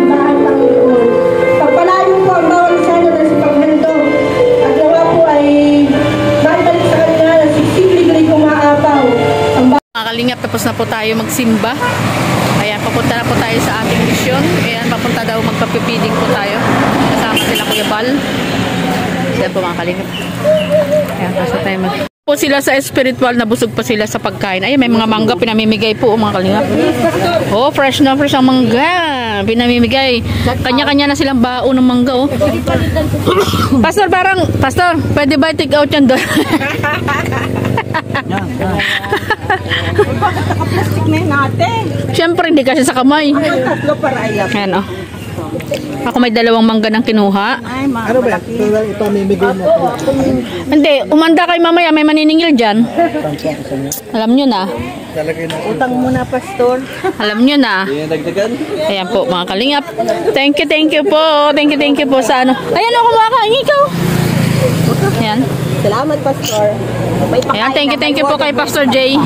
simbahan, Panginoon. Pagpalayo po ang bawat isa na sa paghandog. At nawa po ay maibalik sa kanila na siksik-liglig umaapaw. Mga kalingap, tapos na po tayo magsimba. Ayan, papunta na po tayo sa ating misyon. Ayan, papunta daw magpapipiding po tayo. Kasama sila Kuya Bal. Sila po mga kalingap. Ayan, tapos na tayo po sila sa spiritual, na busog pa sila sa pagkain. Ayan, may mga mangga pinamimigay po mga kalingap. Oh, fresh na fresh ang mangga. Pinamimigay. Kanya-kanya na silang baon ng mangga, oh. Pastor, Pastor, pwede ba take out yan doon? Plastic na yun natin. Siyempre, hindi kasi sa kamay. Tatlo para ayap. Ayan, oh. Ako may 2 mangga ng kinuha. Ay, Ano ba yan? Ito lang ipamimigay mo. Hindi, umanda kayo mamaya, may maniningil dyan. Alam nyo na. utang muna, Pastor. Alam nyo na. Ayan po, mga kalingap. Thank you po. Thank you po sa ano. Ayan, ako kumakain ikaw. Ayan. Salamat, Pastor. Ayan, thank you po kay Pastor Jay.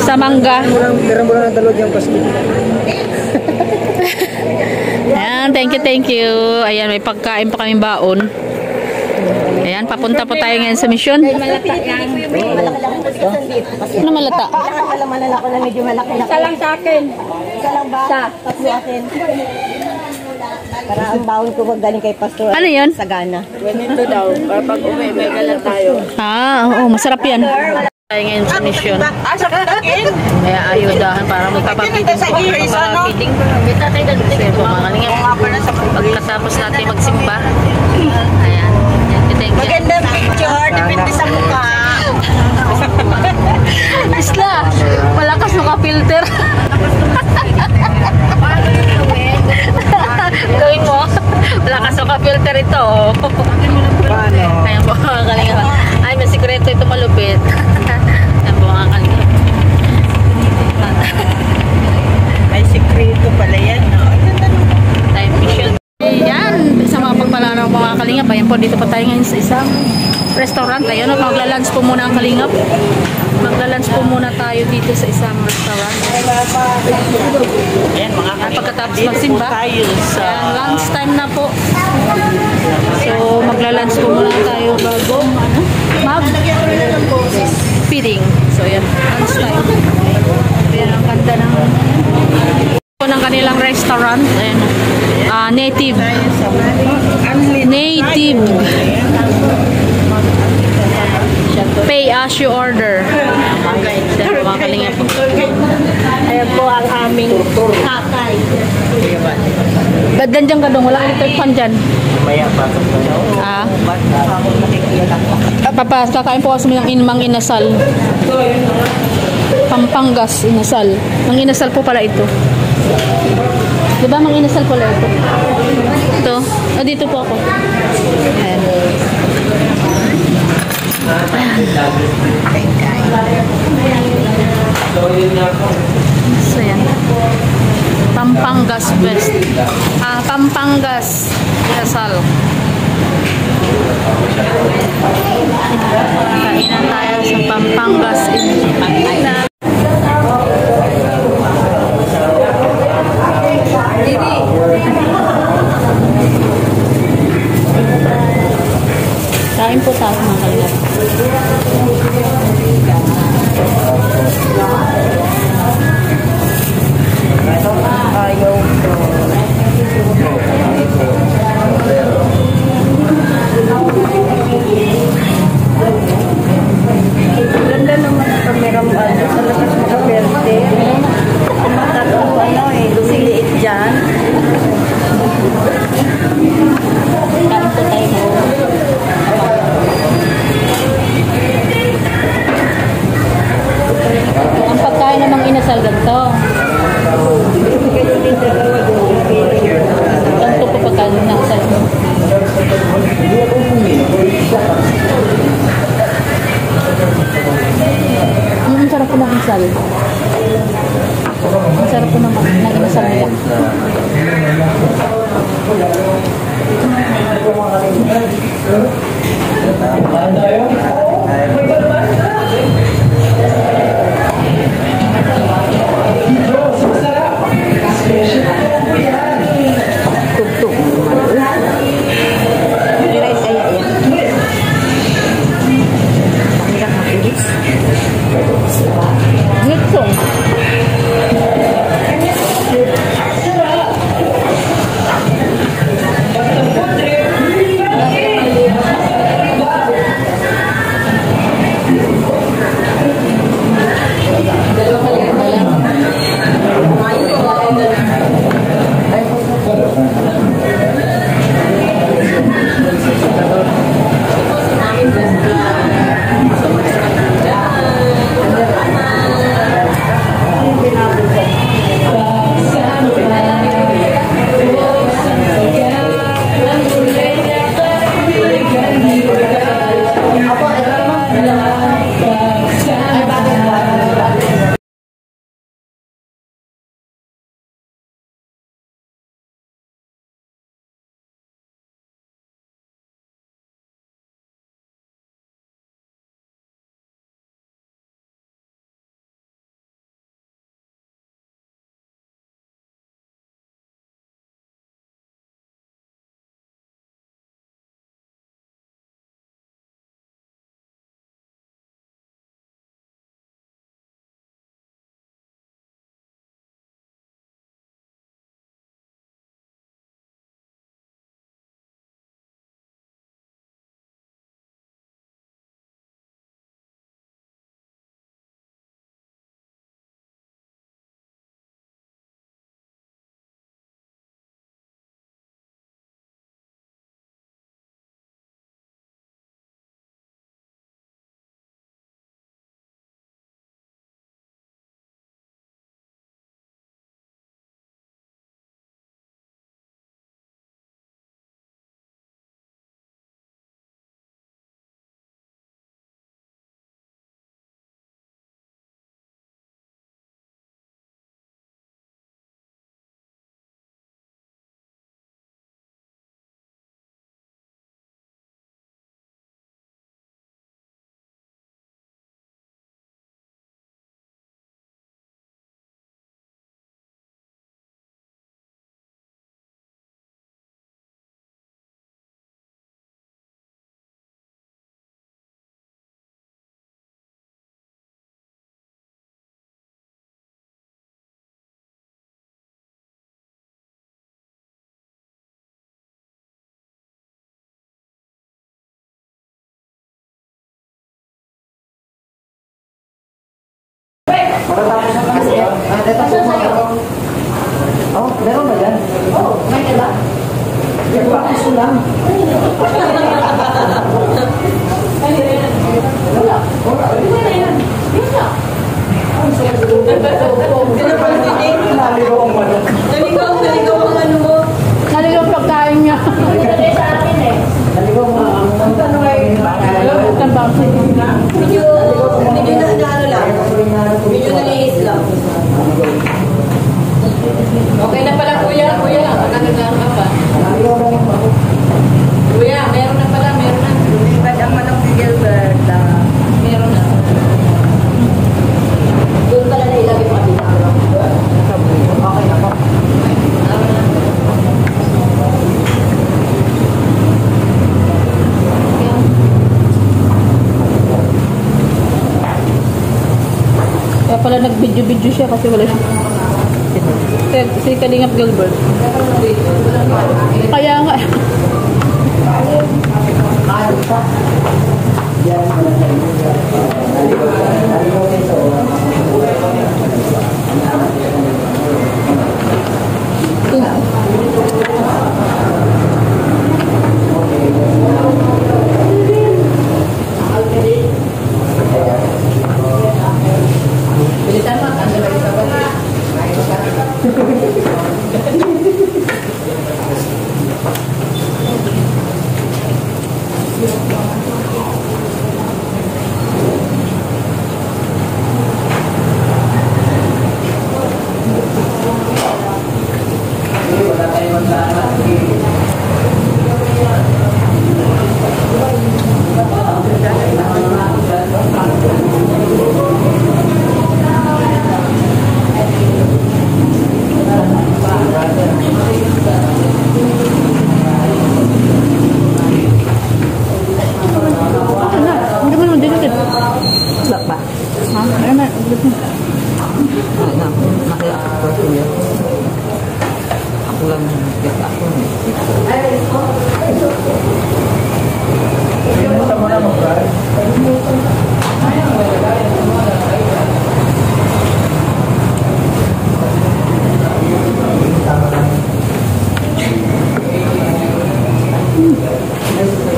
Sa mangga. Tira mo lang ng dalawag yung plastic. Ayan, thank you. Ayan, may pagkain pa kaming baon. Ayan, papunta po tayo ngayon sa mission. Malata yan. Ano malata? Alaman ako na medyo malaki-laki. Isa lang sa akin. Isa lang ba? Tatlo akin. Para ang baon ko wag galing kay Pastor. Ano yun? Sagana. Ganito daw. Para pag uwi, may galang tayo. Oo, masarap yan. Tayo ngayon sa mission. Kaya ayudahan para magpapapiting po. Magpapapiting. Kasi po mga kalingap. Pagkatapos natin magsimba. Ayan. Maganda picture, depende sa mukha. Isla, malakas maka-filter. Gawin mo. Malakas maka-filter ito. Ayan po mga kalingap. Ay, may sikreto ito malupit. Ayan po mga kalingap. Ay, sikreto pala yan. Time mission. Ayan, sa mga pagpalaraw mga kalingap. Ayan po, dito pa tayo ngayon sa isang restaurant. Ayan, magla-lunch po muna ang kalingap. Magla-lunch po muna tayo dito sa isang restaurant. Ayan, mga At pagkatapos magsimba, ayan, lunch time na po. So, magla-lunch po muna tayo bago mag-feeding. So, ayan, lunch time. Ayan, ang ganda ng kanilang restaurant. Ayan, native. Pay as you order. Ayan, mga kalingap. Ayan po ang aming tatay. Ba't ganyan ka dong? Wala ka dito pan dyan. Maya pa. Kakain po kasi ng inmang inasal. Pampangas inasal. Mang inasal po pala ito. Diba mang inasal pala ito? Ito. Dito po ako. Ayan. So yan. Pampangas best. Pampangas inasal. Kainan tayo sa Pampangas inasal. Kain po tayo mga kalingap. Ganda naman ang kamerang sa labas ng kaperte. Matatong siliit dyan. Kain po tayo. Ang pagkain namang inasal ganito. Ganito po pagkain ng inasal. Ang sarap po ng inasal. Ang sarap po ng inasal nila. Oh, meron ba yan? Oo, may iba. Practice ko lang. Naligaw ang ano mo. Naligaw pagkain niya. Sa akin eh. Naligaw mo. Ano kayo? Medyo na ano lang. Medyo naliis lang. Okay na pala kuya. Kuya, magkakagaan ka pa. Kuya, meron na pala. Meron na. Lumipad ang manok ni Gilbert. Meron na. Doon pala na ilagay mo kapita. Okay na po. Kaya pala nag-video-video siya kasi wala siya. Si Kalingap Gilbert. Kaya nga. Bilisan mo. Ano ba isa ba? Hindi mo naman dito. Wala ba? Ha? Ayun na. Ako lang ako.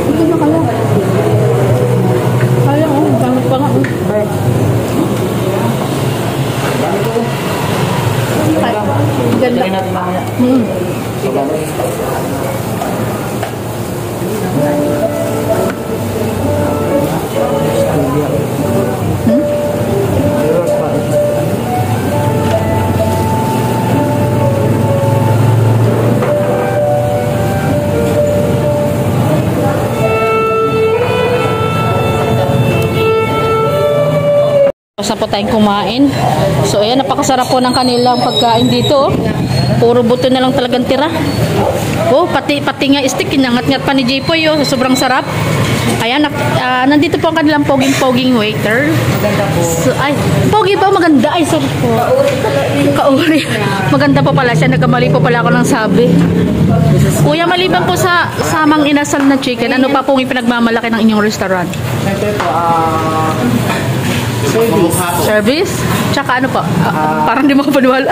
Ito na kaya. Kaya ko. Bangot pa nga. Ganda. Sa po tayong kumain. So ayan, napakasarap po ng kanilang pagkain dito. Puro buto na lang talagang tira. Oh, pati nga stick, kinangat-ngat pa ni Jipoy. Oh, sobrang sarap. Ayan, nandito po ang kanilang poging-poging waiter. Maganda po. So, ay, pogi ba? Maganda. Ay, sorry po. Kauri. Maganda po pala siya. Nagkamali po pala ako ng sabi. Kuya, maliban po sa samang inasal na chicken, ano pa pong ipinagmamalaki ng inyong restaurant? Siyempre po, Service? Tsaka ano pa? Parang di makapaniwala.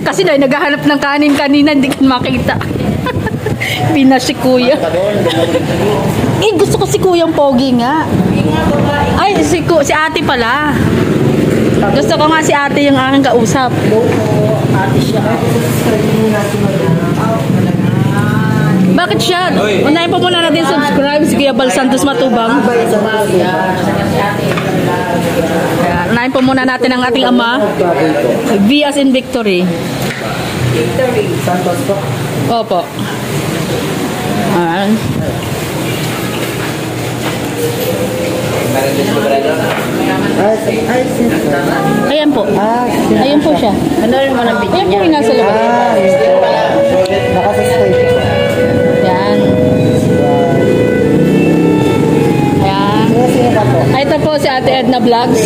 Kasi dahil naghahanap ng kanin kanina, hindi ka makita. Pinas si Kuya. Eh, gusto ko si Kuyang Pogi nga. Ay, si ate pala. Gusto ko nga si ate yung aking kausap. ate siya. Bakit siya? Unahin po muna natin subscribe si Kuya Bal Santos Matubang. Unahin po muna natin ang ating ama. V as in victory. Victory. Santos po. Opo. Ayan. Ayan po. Ayan po siya. Ano rin mo ng video Ayan po yung nasa labas. Nakasasay. Ayan. Ayan. Ay, ito po si Ate Edna Vlogs.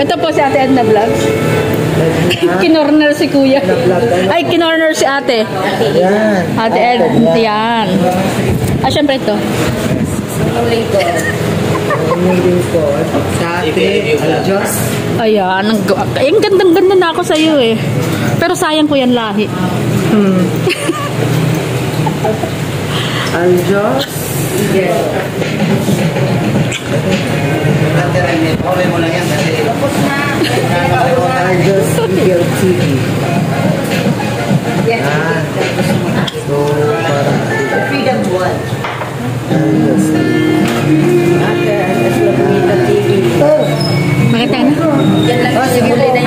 Ito po si Ate Edna Vlogs. Kinorner si Kuya. Ay, kinorner si Ate. Yan. Ate Ed. Yan. Ah, syempre ito. Sunuling ko. aming lingkod sa ate Diyos. Ayan, ang gandang-ganda na ako sa'yo eh. Pero sayang ko yan lahi. Ang Diyos. Ang Diyos Eagle TV. So, parang Freedom One. ang Diyos Makita na?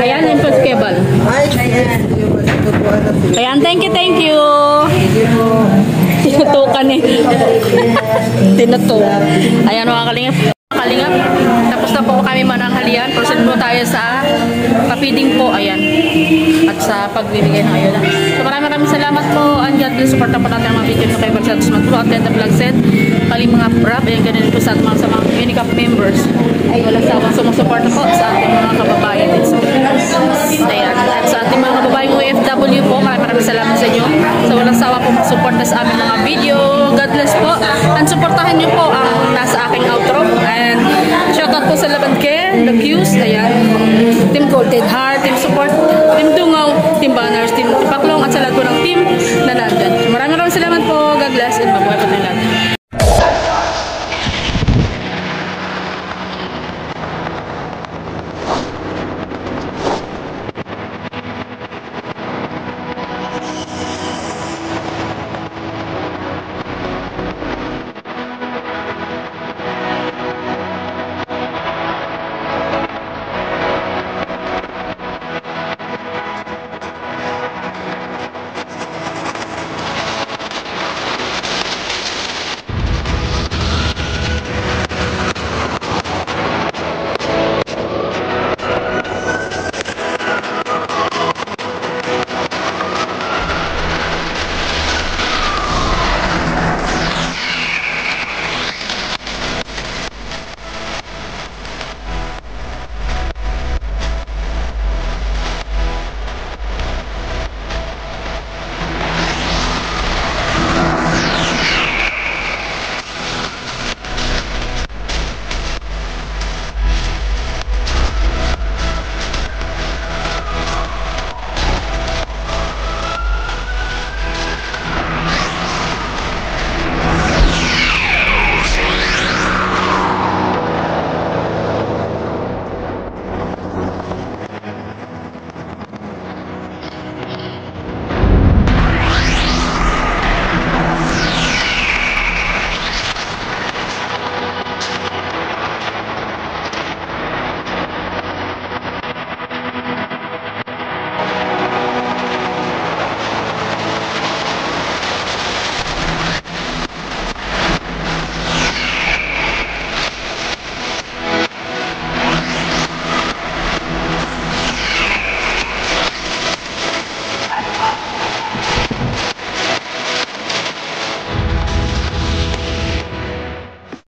Ayan, impossible. Ay, tutuan na sila. Ayan, thank you. Tinutukan eh. Tinutukan. Ayan mga kalingap. Tapos na po kami mananghalian. Proceed po tayo sa kapiding po. Ayan. At sa pagbibigay ng ayun. So maraming salamat po. And God bless. Supportan po natin ang mga video nyo kay Balsados Magpulo at Lenda Vlog Set. Kaling mga brab. Ayan, ganun po sa mga Unicap members. Ay walang sawang sumusuporta po sa ating mga kababayan. Ayan. At sa ating mga kababayan OFW po. Maraming salamat sa inyo. So walang sawa po suporta sa aming mga video. God bless po. And supportahan nyo po ang nasa aking outro. And shoutout po sa Labandke, The Fuse, ayan, Team Golden Heart, Team Support, Team Dungaw, Team Banners, Team